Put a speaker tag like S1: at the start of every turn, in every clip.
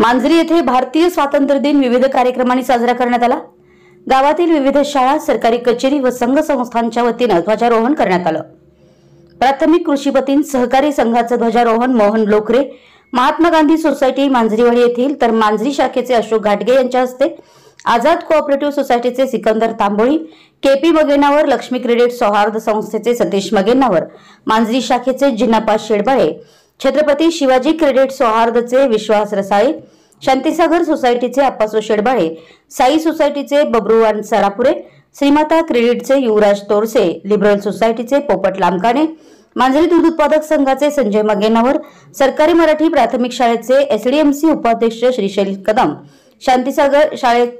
S1: मांजरी येथे भारतीय स्वातंत्र्य दिन विविध कार्यक्रमांनी साजरा करण्यात आला। गावातील विविध शाळा, सरकारी कचेरी व संघ संस्थांच्या वतीने ध्वजारोहण करण्यात आलं। प्राथमिक कृषी पत्तीन सहकारी संघाचे ध्वजारोहण मोहन लोकरे, महात्मा गांधी सोसायटी मांजरीवाडी येथील तर मांजरी शाखेचे अशोक घाटगे यांच्या हस्ते, आझाद कोऑपरेटिव्ह सोसायटीचे सिकंदर तांबोळी, केपी मगेनावर, लक्ष्मी क्रेडिट सौहार्द संस्थेचे सतीश मगेनावर, मांजरी शाखेचे जिन्नाप्पा शेडबाळे, छत्रपती शिवाजी क्रेडिट सौहार्दचे विश्वास रसाळे, शांतीसागर सोसायटीचे अप्पासो शेडबाळे, साई सोसायटीचे बबरूवान सरापुरे, श्रीमाता क्रेडिटचे युवराज तोरसे, लिबरल सोसायटीचे पोपट लामकाने, मांजरी दूध उत्पादक संघाचे संजय मगेनावर, सरकारी मराठी प्राथमिक शाळेचे एसडीएमसी उपाध्यक्ष श्रीशैल कदम, शांतीसागर शाळेत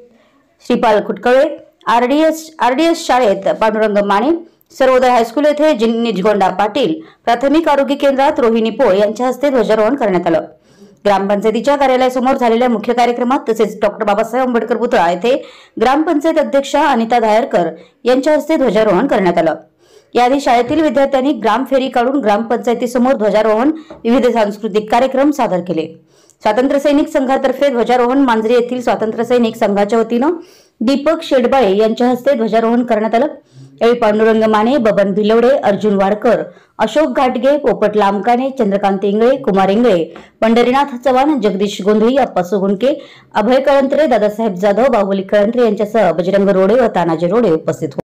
S1: श्रीपाल खुटकळे, आरडीएस शाळेत पांडुरंग माने, सर्वोदय हायस्कूल येथे निजगोंडा पाटील, प्राथमिक आरोग्य केंद्रात रोहिणी पोळ यांच्या हस्ते ध्वजारोहण करण्यात आलं। ग्रामपंचायतीच्या कार्यालयासमोर झालेल्या मुख्य कार्यक्रमात तसेच डॉक्टर बाबासाहेब आंबेडकर पुतळा येथे ग्रामपंचायत अध्यक्षा अनिता दायरकर यांच्या हस्ते ध्वजारोहण करण्यात आलं। याआधी शाळेतील विद्यार्थ्यांनी ग्राम फेरी काढून ग्रामपंचायतीसमोर ध्वजारोहण, विविध सांस्कृतिक कार्यक्रम सादर केले। स्वातंत्र्य सैनिक संघातर्फे ध्वजारोहण मांजरी येथील स्वातंत्र्य सैनिक संघाच्या वतीने दीपक शेडबाळे यांच्या हस्ते ध्वजारोहण करण्यात आलं। यावेळी पांडुरंग माने, बबन भिलवडे, अर्जुन वाडकर, अशोक घाटगे, पोपट लामकाने, चंद्रकांत इंगळे, कुमार इंगळे, पंढरीनाथ चव्हाण, जगदीश गोंधळी, अप्पासो गुणके, अभय कळंत्रे, दादासाहेब जाधव, बाहुबली कळंत्रे यांच्यासह बजरंग रोडे व तानाजी रोडे उपस्थित होते।